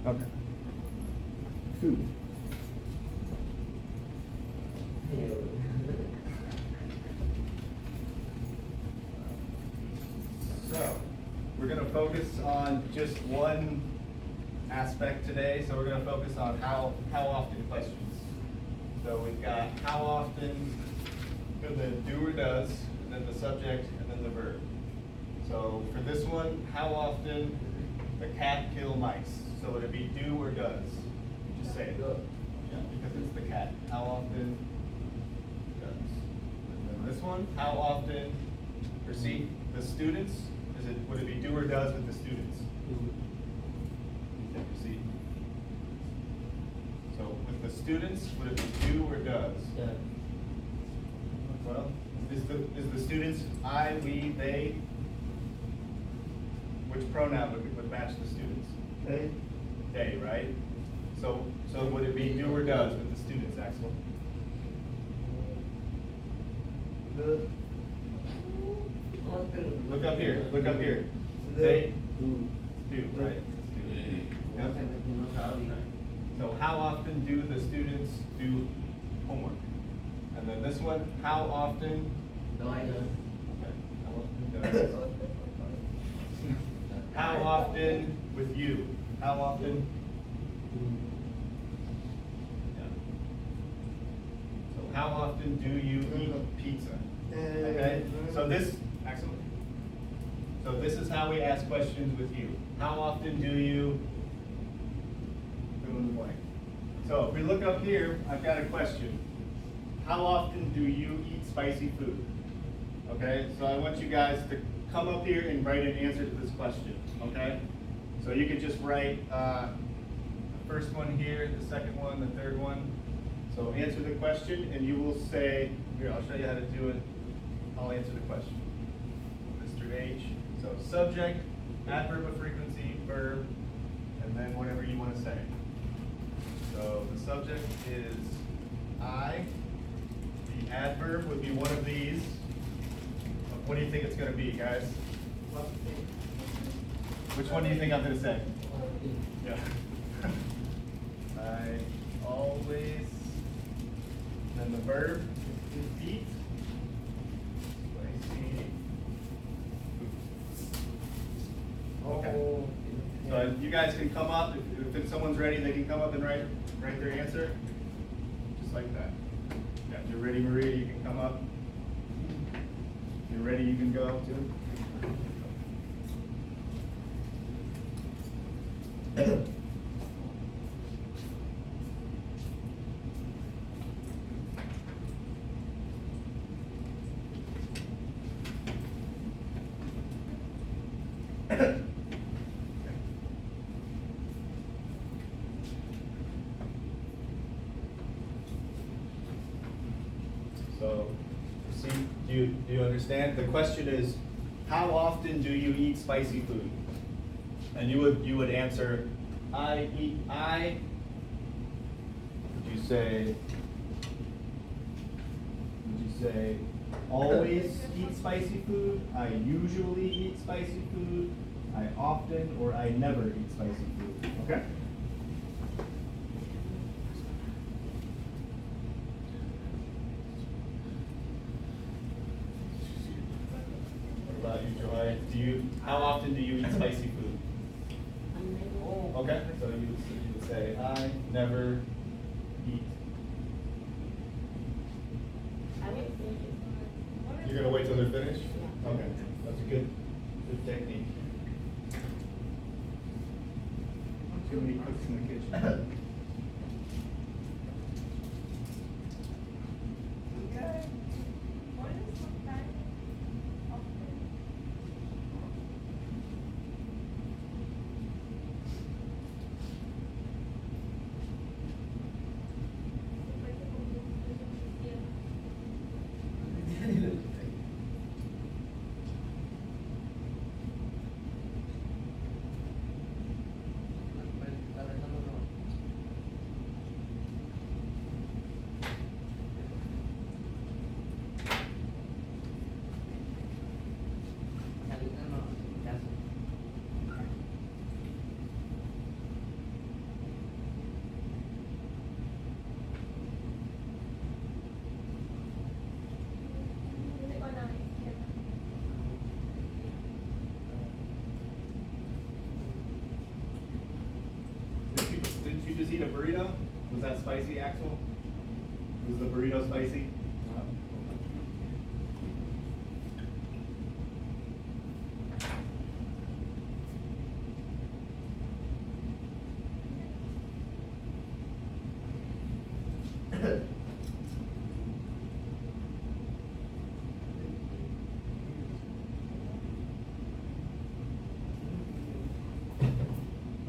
Okay. Food. So, we're going to focus on just one aspect today. So we're going to focus on how often questions. So we've got how often, the do or does, and then the subject, and then the verb. So for this one, how often the cat kill mice? So would it be do or does? Just say it. Yeah, because it's the cat. How often does? And then this one, how often, or see, the students, would it be do or does with the students? Take your seat. So with the students, would it be do or does? Yeah. Well, is the students I, we, they? Which pronoun would match the students? They. They, right? So would it be do or does with the students, Axel? The. Look up here. Look up here. They do, right? Yep. So how often do the students do homework? And then this one, how often? No, I know. Okay. How often does? How often with you? How often? Yeah. So how often do you eat pizza? Okay. So this, excellent. So this is how we ask questions with you. How often do you fill in the blank? So if we look up here, I've got a question. How often do you eat spicy food? Okay, so I want you guys to come up here and write an answer to this question, okay? So you could just write the first one here, the second one, the third one. So answer the question and you will say, here, I'll show you how to do it. I'll answer the question. Mr. H. So subject, adverb of frequency, verb, and then whatever you want to say. So the subject is I. The adverb would be one of these. What do you think it's going to be, guys? Which one do you think I'm going to say? Yeah. I always. And the verb is eat. Okay. So you guys can come up. If someone's ready, they can come up and write their answer. Just like that. Yeah, if you're ready, Maria, you can come up. If you're ready, you can go too. So, see, do you understand? The question is, how often do you eat spicy food? And you would answer, I eat. Would you say always eat spicy food? I usually eat spicy food. I often or I never eat spicy food. Okay. What about you, Joy? How often do you eat spicy food? Okay, so you would say, I never eat. You're gonna wait till they're finished? Okay, that's a good technique. Too many cooks in the kitchen. just eat a burrito? Was that spicy, Axel? Was the burrito spicy?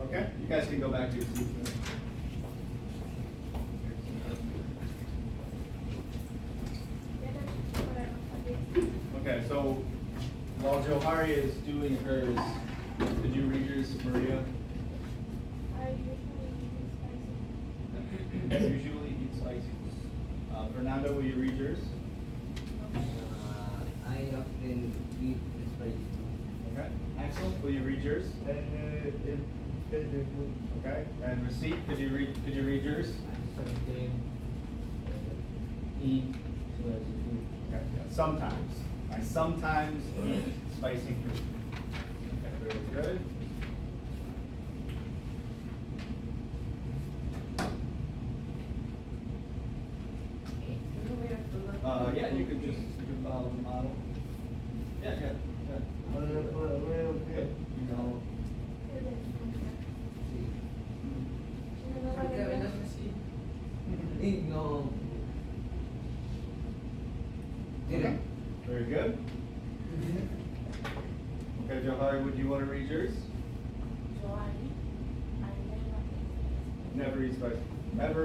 Okay, you guys can go back to your seats. Okay, so while Johari is doing hers, could you read yours, Maria? I Usually eat spicy. Fernando, will you read yours? I often eat spicy. Okay. Axel, will you read yours? Okay. And Receipt, could you read yours? Sometimes eat spicy food. Okay. Yeah. Sometimes. I sometimes eat spicy food. Okay, very good. Yeah, you can follow the model. Yeah. You know, no. Okay. Very good. Okay, Johari, would you want to read yours? Never eat spicy. Ever?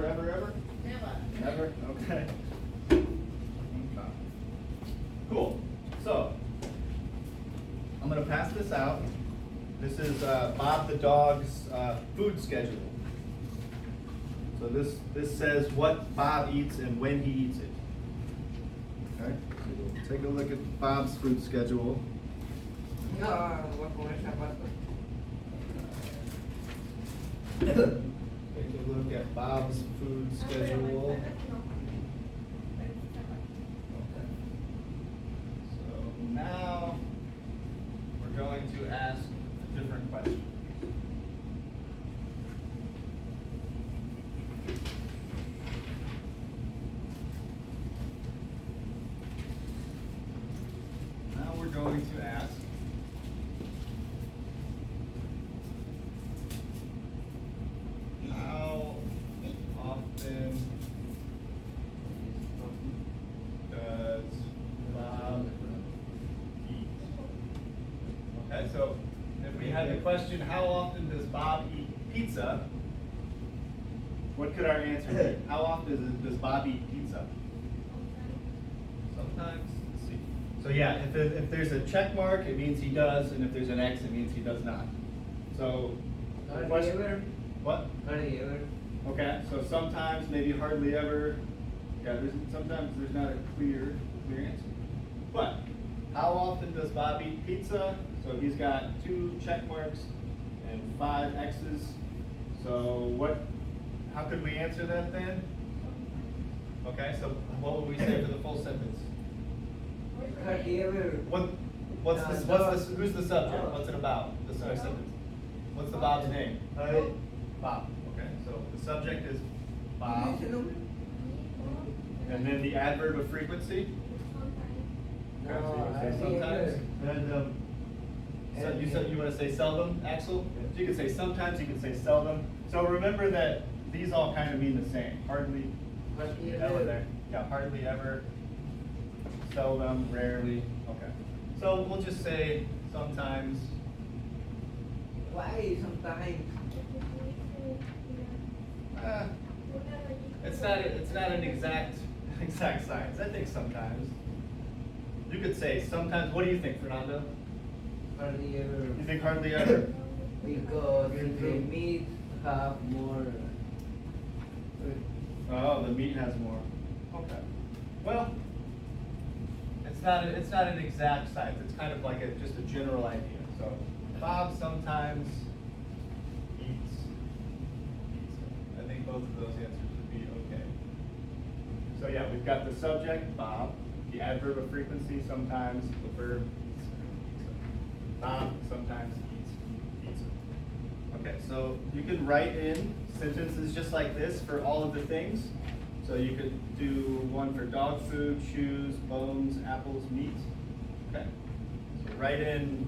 Never? Okay. Cool. So, I'm going to pass this out. This is Bob the dog's food schedule. So this says what Bob eats and when he eats it. Okay. So we'll take a look at Bob's food schedule. Take a look at Bob's food schedule. So now we're going to ask a different question. Now we're going to ask, how often does Bob eat? Okay, so if we had the question, how often does Bob eat pizza? What could our answer be? How often does Bob eat pizza? Sometimes. Let's see. So yeah, if there's a check mark, it means he does, and if there's an X, it means he does not. So the Hardly question- ever. What? Hardly ever. Okay, so sometimes, maybe hardly ever. Yeah, sometimes there's not a clear answer. But how often does Bob eat pizza? So he's got 2 check marks and 5 X's. So how could we answer that then? Okay, so what would we say for the full sentence? Hardly ever. Who's the subject? What's it about? The sentence. What's the Bob's name? Bob. Okay, so the subject is Bob. And then the adverb of frequency? Okay, so you can say sometimes. So you said you want to say seldom, Axel? So you can say sometimes, you can say seldom. So remember that these all kind of mean the same. Hardly ever there. Yeah, hardly ever, seldom, rarely. Okay. So we'll just say sometimes. Why sometimes? It's not an exact science. I think sometimes. You could say sometimes. What do you think, Fernando? Hardly ever. You think hardly ever? Because the meat have more. Oh, the meat has more. Okay. Well, it's not an exact science. It's kind of like just a general idea. So Bob sometimes eats pizza. I think both of those answers would be okay. So yeah, we've got the subject, Bob, the adverb of frequency, sometimes, the verb, Bob sometimes eats pizza. Okay, so you can write in sentences just like this for all of the things. So you could do one for dog food, shoes, bones, apples, meat. Okay. So write in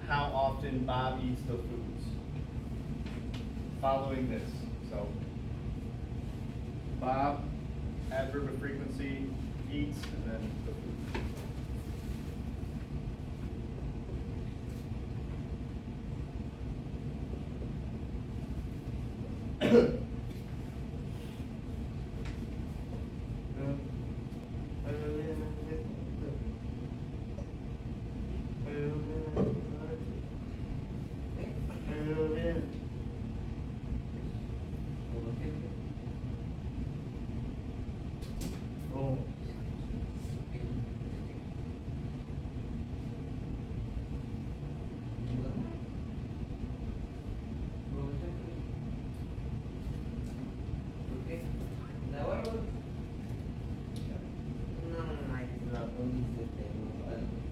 how often Bob eats the foods. Following this. So Bob, adverb of frequency, eats, and then the food.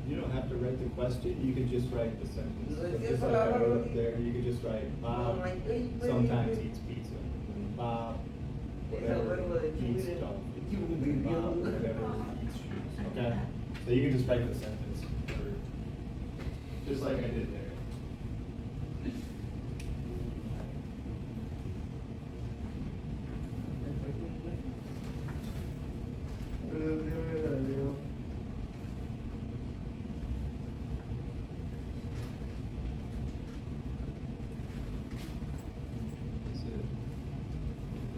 You don't have to write the question, you can just write the sentence. Just like I wrote up there, you could just write, Bob sometimes eats pizza. Bob, whatever, eats dog. Bob, whatever, eats shoes. Okay? So you can just write the sentence, just like I did there.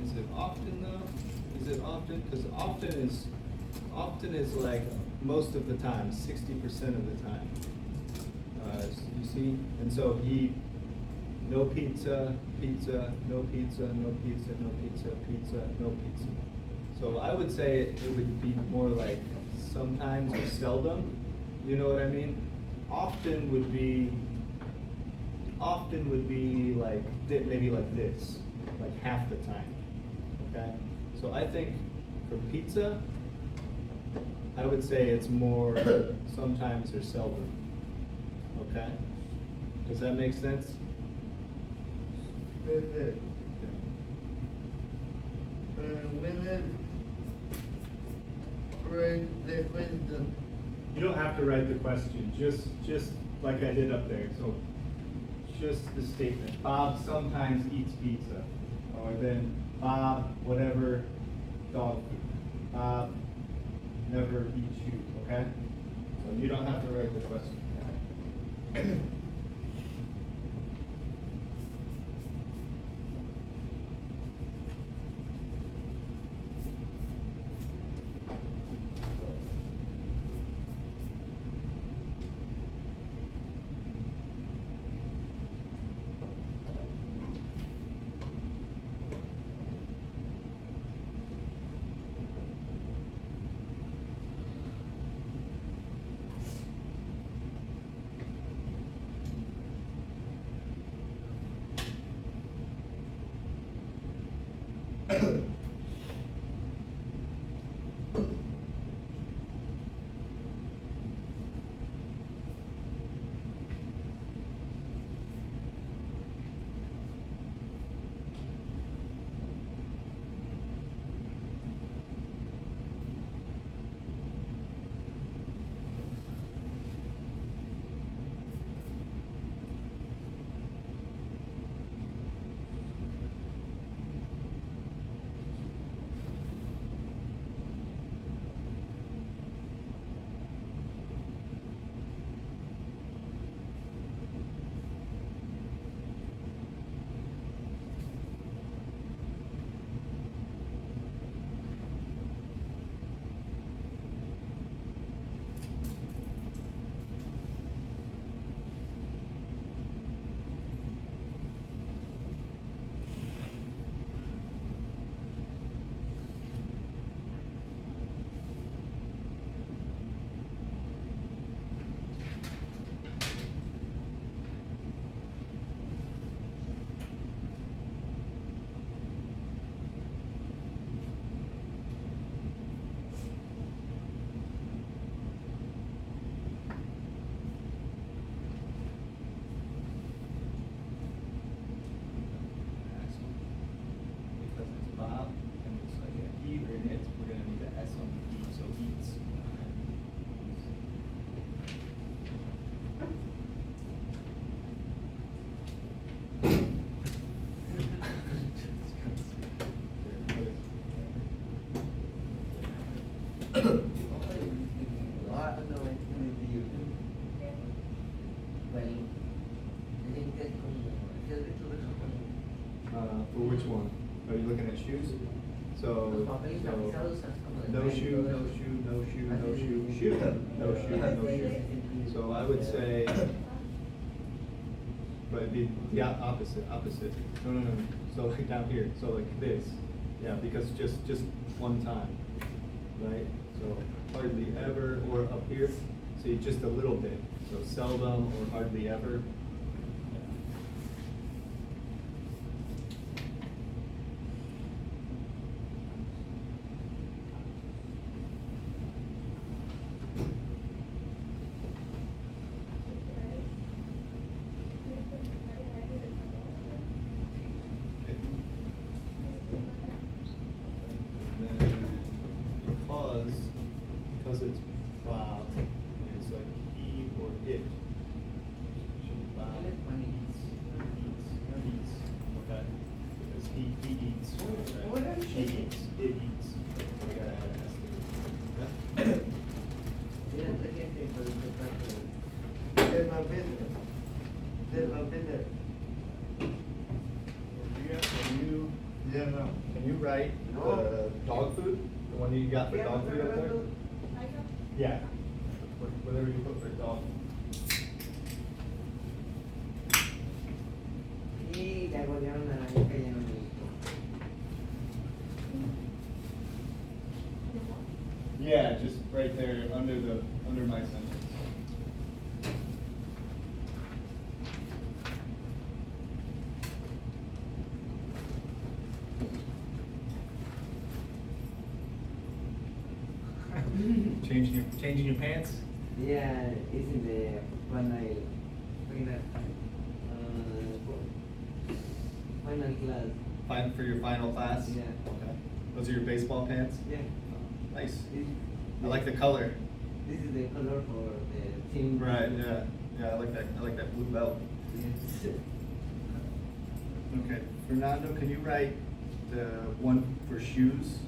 Is it often though? Is it often? Because often is like most of the time, 60% of the time. You see? And so no pizza, pizza, no pizza, no pizza, no pizza, pizza, no pizza. So I would say it would be more like sometimes or seldom. You know what I mean? Often would be like maybe like this, like half the time. Okay? So I think for pizza, I would say it's more sometimes or seldom. Okay? Does that make sense? You don't have to write the question, just like I did up there. So just the statement, Bob sometimes eats pizza. Or then Bob, whatever, dog food. Bob never eats shoes, okay? So you don't have to write the question. For which one? Are you looking at shoes? So, no shoe, no shoe, no shoe, no shoe, shoe, no shoe, no shoe. So I would say, but it'd be the opposite. No. So like down here, so like this. Yeah, because just one time, right? So hardly ever, or up here, see just a little bit. So seldom or hardly ever. Because it's Bob, it's like he or it. Bob eats, okay? Because he eats, okay? She eats, it eats. We gotta add an S to it. There's no business. There's no business. Can you write the dog food? The one you got for dog food up there? Yeah. Whatever you put for dog. Y la golearon a la hija y ya no me gustó. Yeah, just right there under my sentence. Changing your pants? Yeah, it's in the final class. Fine for your final class? Yeah. Okay. Those are your baseball pants? Yeah. Nice. This, I like the color. This is the color for the team. Right, yeah. Yeah, I like that blue belt. Yes. Okay. Fernando, can you write the one for shoes?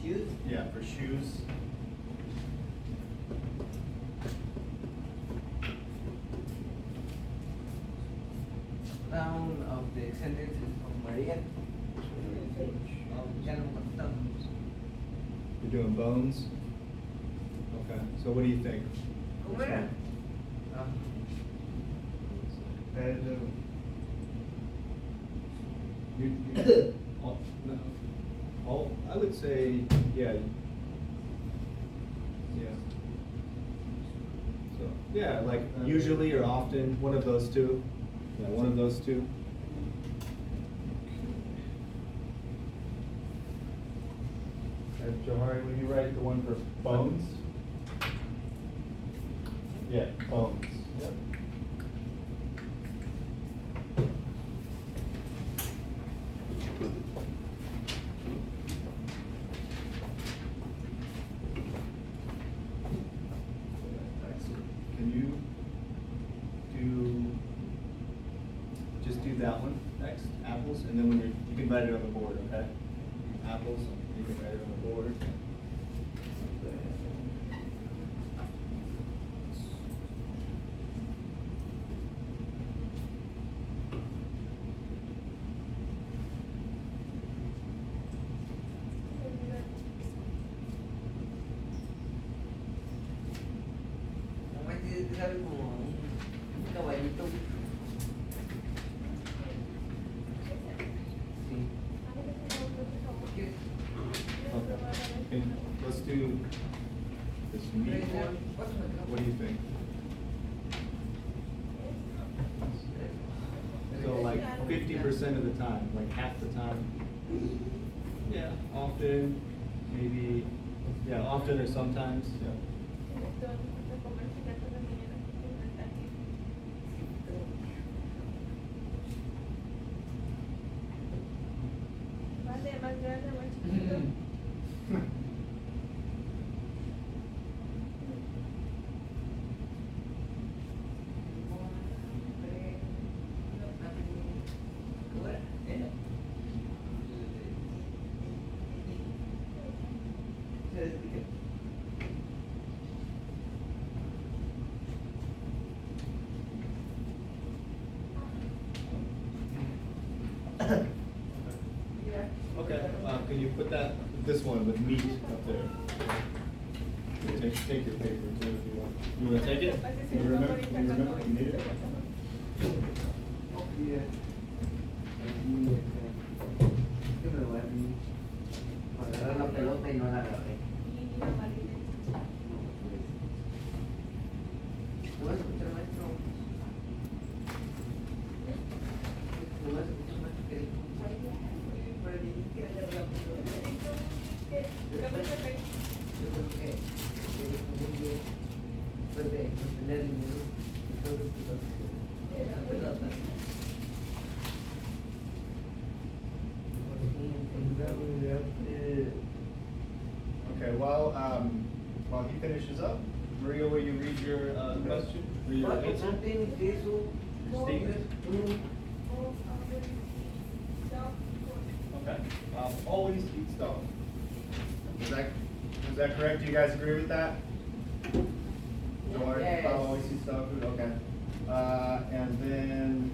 Shoes? Yeah, for shoes. Down of the sentences of Maria. You're doing bones? Okay, so what do you think? ¿Cómo era? Oh, no. Oh, I would say, yeah. Yeah. So, yeah, like usually or often, one of those two. Yeah, one of those two. And Johari, will you write the one for bones? Yeah, bones. Yep. Can you just do that one next, apples, and then when you can write it on the board, okay? Apples, you can write it on the board. Sabe como un caballito. Sí. Okay, let's do this meat one. What do you think? So like 50% of the time, like half the time. Yeah, often, maybe, yeah, often or sometimes, yeah. Okay, can you put this one with meat up there? Take your paper too if you want. You wanna take it? You remember you need it? Que me voy a agarrar la pelota y no la agarré. ¿Lo vas a escuchar, maestro? ¿Lo vas a escuchar, maestro? ¿Qué dijo? Por el que agarrar la pelota. Yo creo que muy bien. Puede mantener el menú y todo la pelota. Okay, while he finishes up, Maria, will you read your question? Or your answer? Steve? Okay, always eats dog. Is that correct? Do you guys agree with that? George, Yes. Bob always eats dog food, okay. And then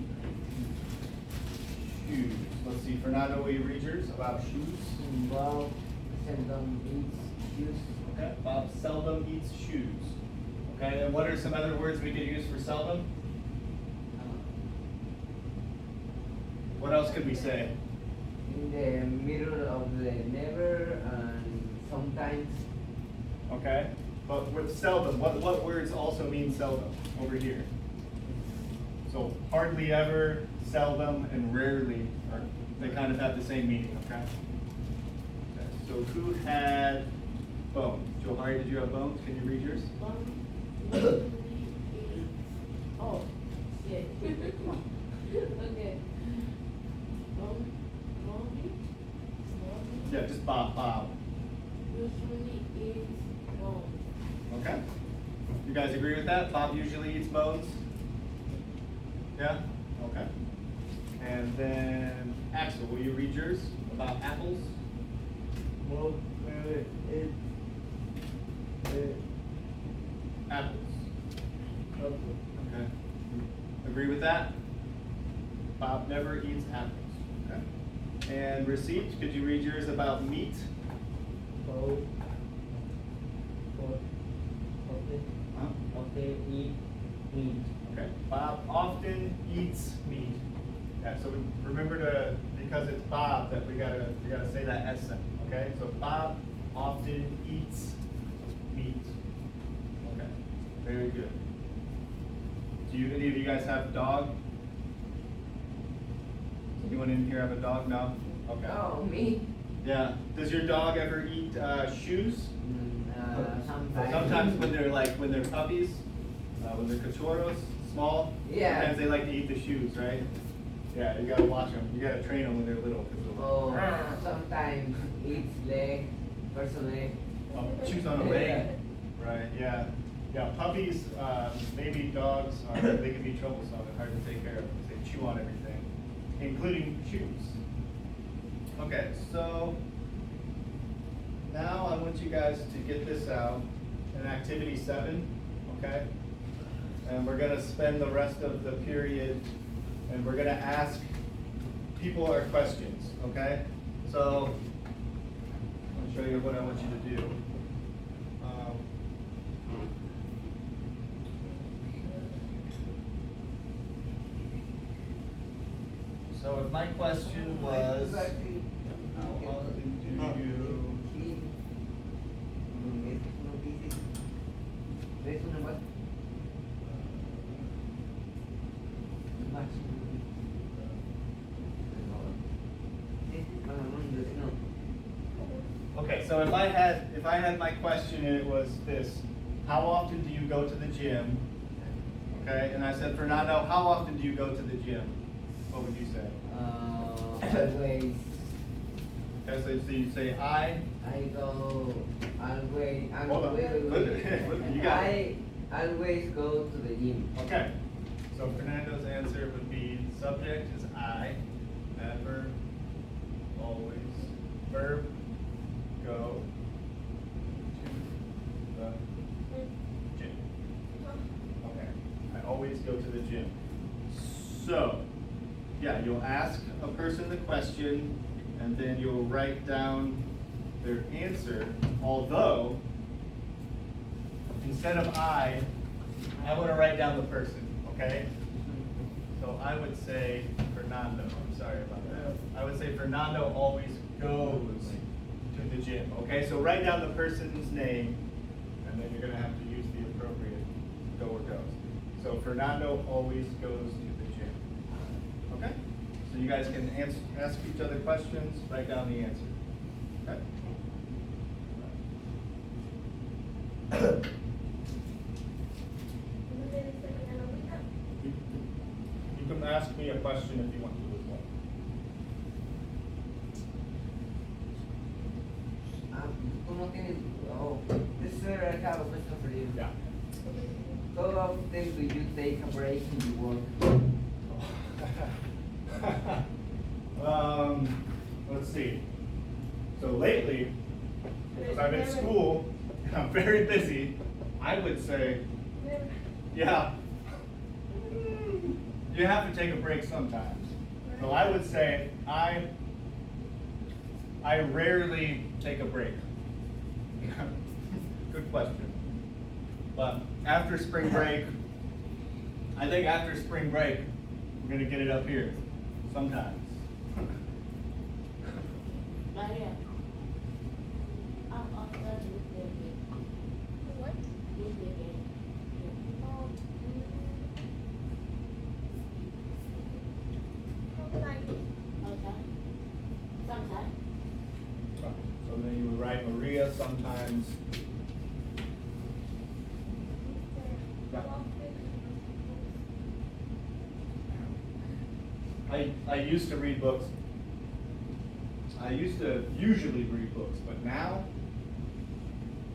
shoes. Let's see, Fernando, will you read yours about shoes? Bob seldom eats shoes. Okay, Bob seldom eats shoes. Okay, and what are some other words we could use for seldom? What else could we say? In the middle of the never and sometimes. Okay, but with seldom, what words also mean seldom over here? So hardly ever, seldom, and rarely they kind of have the same meaning, okay? Okay, so who had bones? Johari, did you have bones? Can you read yours? Oh, yeah. Okay. Mommy Yeah, just Bob. usually eats bones. Okay. You guys agree with that? Bob usually eats bones? Yeah? Okay. And then Axel, will you read yours about apples? Bob Apples. Okay. Agree with that? Bob never eats apples. Okay. And receipt, could you read yours about meat? eat meat. Okay. Bob often eats meat. Yeah, so remember because it's Bob that we gotta say that S sound, okay? So Bob often eats meat. Okay, very good. Do any of you guys have a dog? Anyone in here have a dog? No? Okay. Oh, me? Yeah. Does your dog ever eat shoes? Sometimes. Sometimes when they're puppies, when they're cachorros, small. Yeah. Sometimes they like to eat the shoes, right? Yeah, you gotta watch them. You gotta train them when they're little. Oh, sometimes eats leg, person leg. Chews on a leg. Right. Yeah. Yeah. Puppies, maybe dogs they can be troublesome and hard to take care of because they chew on everything, including shoes. Okay, so now I want you guys to get this out in activity 7, okay? And we're gonna spend the rest of the period and we're gonna ask people our questions, okay? So, I'll show you what I want you to do. So if my question was, how often do you Okay, so if I had my question and it was this, how often do you go to the gym? Okay, and I said, Fernando, how often do you go to the gym? What would you say? Always. Okay, so you say I. I go always. Hold on. You got it. I always go to the gym. Okay, so Fernando's answer would be subject is I, adverb, always, verb, go to the gym. Okay, I always go to the gym. So, yeah, you'll ask a person the question, and then you'll write down their answer, although, instead of I want to write down the person, okay? So I would say Fernando, I'm sorry about that. I would say Fernando always goes to the gym, okay? So write down the person's name, and then you're gonna have to use the appropriate go or goes. So Fernando always goes to the gym, okay? So you guys can ask each other questions, write down the answer, okay? You can ask me a question if you want to as well. Tú no tienes. Oh, this is I have a question for you. Yeah. How often do you take a break in your work? Let's see. So lately, because I'm in school, and I'm very busy, I would say, yeah, you have to take a break sometimes. So I would say I rarely take a break. Good question. But after spring break, I think after spring break, we're gonna get it up here sometimes. Maria, I'm after this baby. What? This baby. Like, Okay. Sometimes. So then you would write Maria sometimes. I used to read books. I used to usually read books, but now,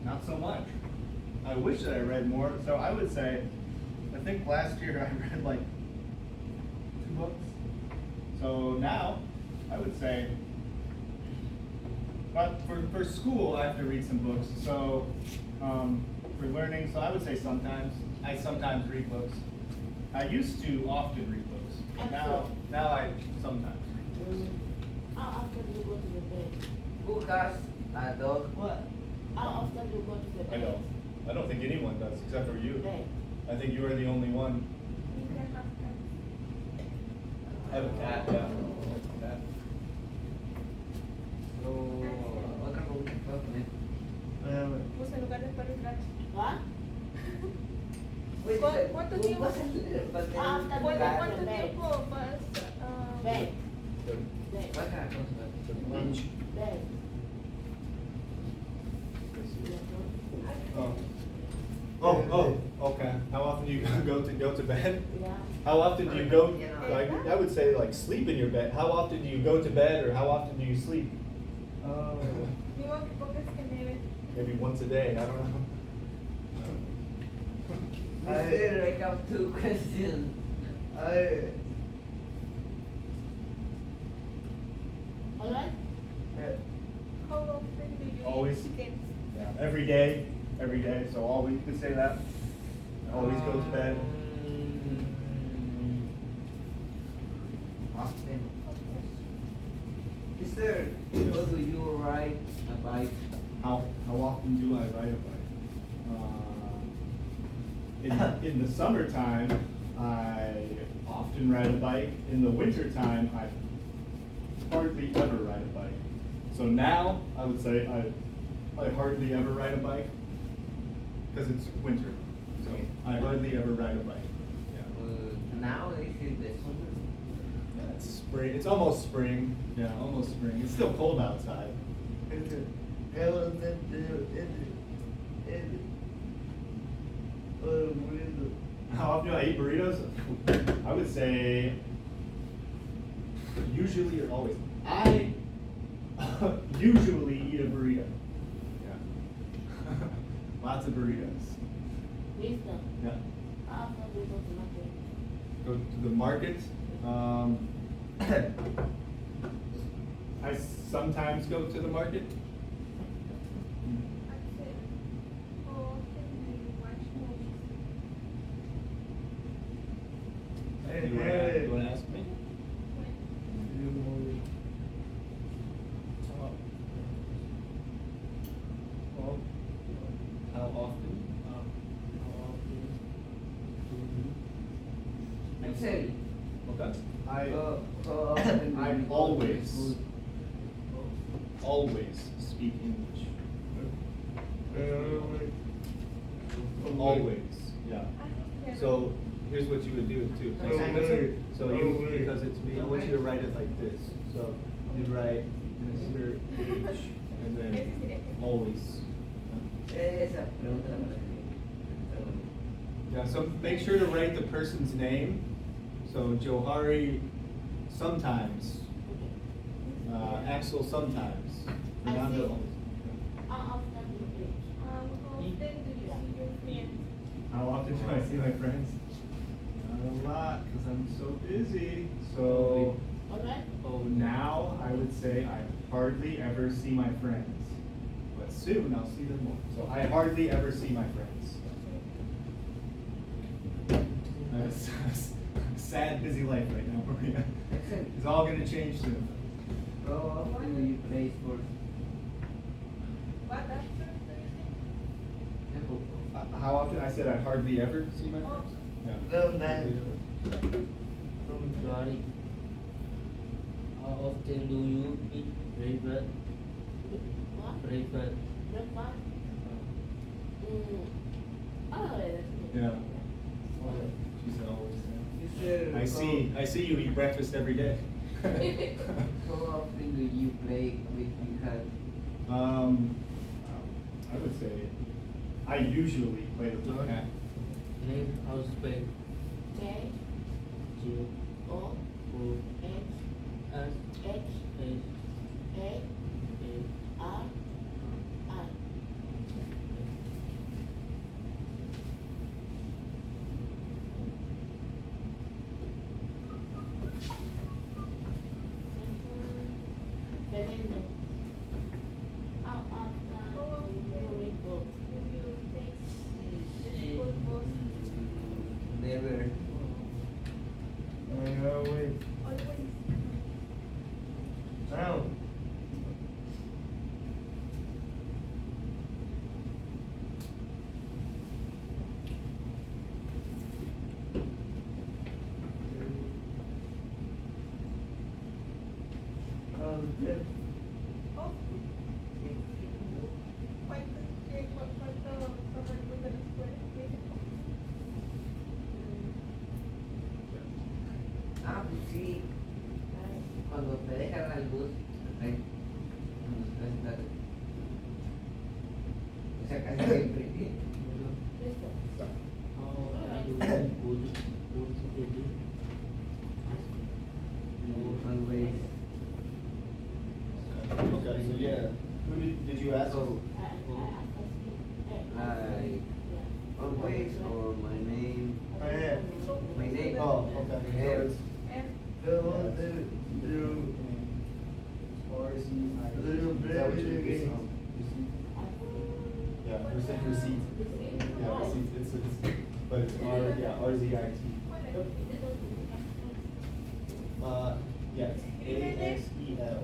not so much. I wish that I read more. So I would say, I think last year I read like 2 books. So now, I would say, but for school, I have to read some books. So for learning, so I would say sometimes. I sometimes read books. I used to often read books. But now I sometimes read books. How often do you go to the bed? Who has a dog? What? How often do you go to the bed? I don't think anyone does except for you. Bed. I think you are the only one. I have a cat, yeah. Cat. So, otra pregunta que puedo poner. pues en lugar de perro y gato. What? Wait, ¿Cuánto ¿tú tiempo? vas a leer el papel? After ¿Cuánto, bed. cuánto tiempo vas? Bed. Bed. Baja, cosa. Bed. Oh, okay. How often do you go to bed? Yeah. How often do you go, like, I would say like sleep in your bed. How often do you go to bed or how often do you sleep? Digo que pocas que nieve. Maybe once a day, I don't know. Mister, I have 2 questions. Alright? How often do you Always. eat chicken? Yeah, every day, so always, you could say that. Always go to bed. Often. Mister, how do you ride a bike? How often do I ride a bike? In the summertime, I often ride a bike. In the wintertime, I hardly ever ride a bike. So now, I would say I hardly ever ride a bike because it's winter. So I hardly ever ride a bike. Yeah. Now this is the summer. Yeah, it's spring. It's almost spring. Yeah, almost spring. It's still cold outside. How often do I eat burritos? I would say usually or always. I usually eat a burrito. Yeah. Lots of burritos. Mister, Yeah. how often do you go to market? Go to the market. I sometimes go to the market. I'd say, how often do you watch movies? You wanna ask me? When Okay. I always, always speak English. Always, yeah. So here's what you would do too. So you, because it's me, I want you to write it like this. So you'd write Mr. H and then always. Esa pregunta la Yeah, so make sure to write the person's name. So Johari sometimes, Axel sometimes, I Fernando see. always. How often do you preach? How often do you see your friends? How often do I see my friends? Not a lot, because I'm so busy. So Alright? now I would say I hardly ever see my friends. But soon I'll see them more. So I hardly ever see my friends. I have a sad, busy life right now, Maria. It's all gonna change soon. How often do you play sports? What after do you think? How often? I said I hardly ever see my friends. Yeah. No, that. Sorry. How often do you eat breakfast? What? Breakfast. Breakfast? Always. Yeah. She said always. You said, I see you eat breakfast every day. How often do you play with your hand? I would say I usually play with my cat. Name house spell. K J O O H S H S A A R I. Fernando. How often do you read books? Do you take the school bus? Never. Always. No. Oh. ¿Cuánto correctos de la escuela? Ah, pues sí. Cuando te dejan al bus, ahí, cuando estás tarde. O sea, casi siempre. Listo. How do you good today? Always. Okay, so yeah. Who did you ask? So, I I always, or my name. My name. Oh, okay. So it's yeah, receipt. Receipt. Yeah, receipt. It's but it's R, yeah, RZIT. Yeah, it's AXEL.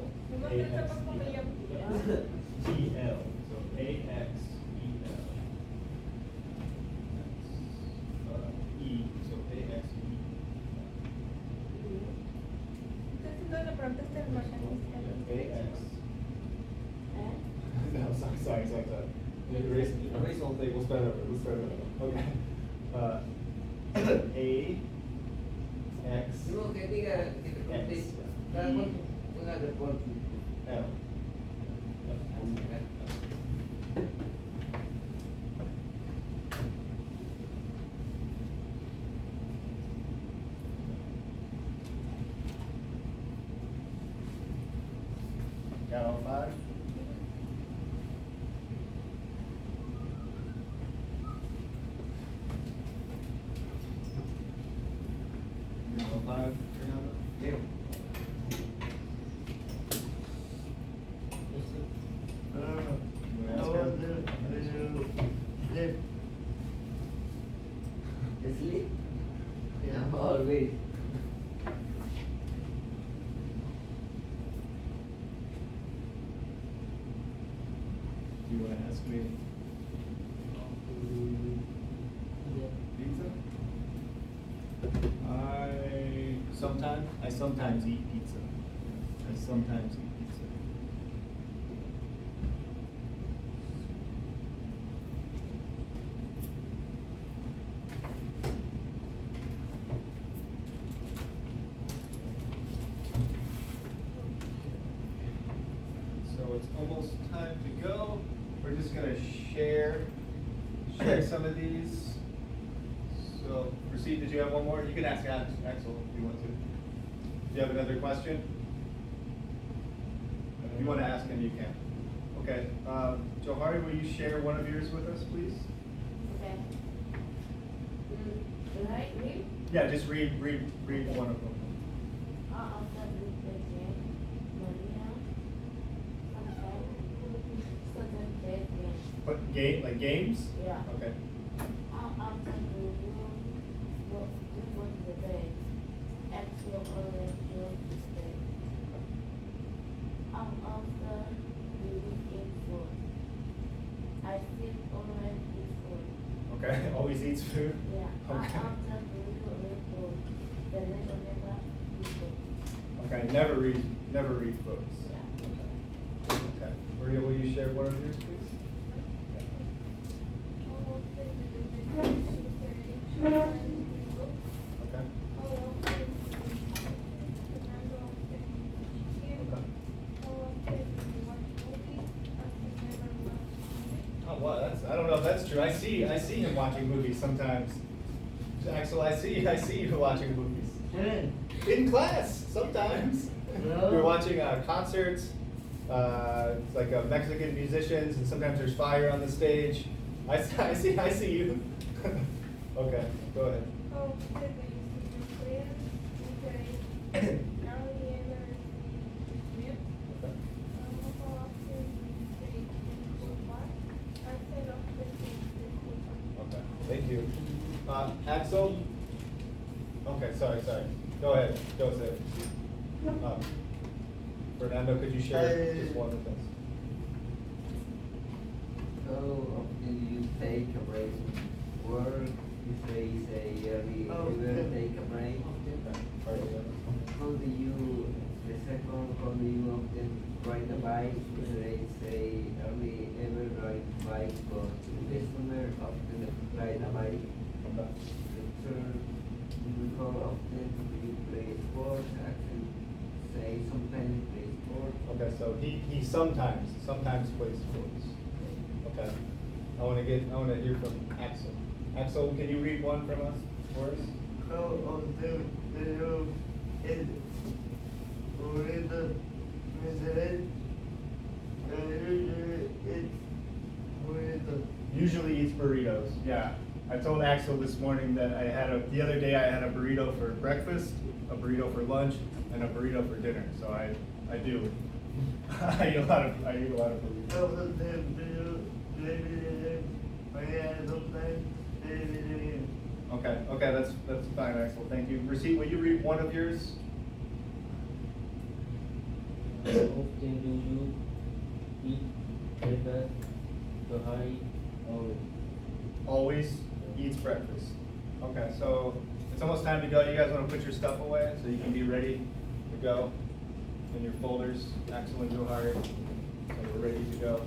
GL. So AXEL. E. So AXE. Estoy haciendo la pregunta hasta el AX. No, sorry. Erase the whole thing. We'll start over. Okay. A. X. Digo que diga, que te contes. Cada cual ponga reporte. L. Got all five? Got all five, Fernando? Yeah. Yes, sir. You wanna ask him? Sleep? Yeah, always. Do you wanna ask me? Yeah. Pizza? sometimes? I sometimes eat pizza. I sometimes eat pizza. So it's almost time to go. We're just gonna share some of these. So, Rasheed, did you have one more? You can ask Axel if you want to. Do you have another question? If you want to ask him, you can. Okay, Johari, will you share one of yours with us, please? Okay. Right, read? Yeah, just read one of them. After reading, Maria, certain bad games. What, like games? Yeah. Okay. After you go to the bed, actually always go to stay. After you eat food, I still always eat food. Okay, always eats food? Yeah. Okay. After you eat food, the little never eat food. Okay, never read books. Yeah. Okay. Maria, will you share one of yours, please? Okay. Oh, wow, I don't know if that's true. I see him watching movies sometimes. Axel, I see you watching movies. When? In class, sometimes. No. You're watching concerts, like Mexican musicians, and sometimes there's fire on the stage. I see you. Okay, go ahead. Okay, thank you. Axel? Okay, sorry. Go ahead, Joseph. Fernando, could you share just one with us? How often you take a break from work? If they say early, never take a break. How do you, the second, how do you often ride a bike? If they say early, ever ride a bike, but in the summer, often ride a bike. Okay. The third, how often do you play sports? I can say sometimes play sports. Okay, so he sometimes plays sports. Okay. I wanna hear from Axel. Axel, can you read one from us for us? How often do you eat burritos? Usually eats burritos. Yeah. I told Axel this morning that the other day I had a burrito for breakfast, a burrito for lunch, and a burrito for dinner. So I do. I eat a lot of burritos. How often do you play video games? Sometimes play video games. Okay, that's fine, Axel. Thank you. Rasheed, will you read one of yours? How often do you eat breakfast? Johari, always. Always eats breakfast. Okay, so it's almost time to go. You guys want to put your stuff away so you can be ready to go in your folders. Axel and Johari, so we're ready to go.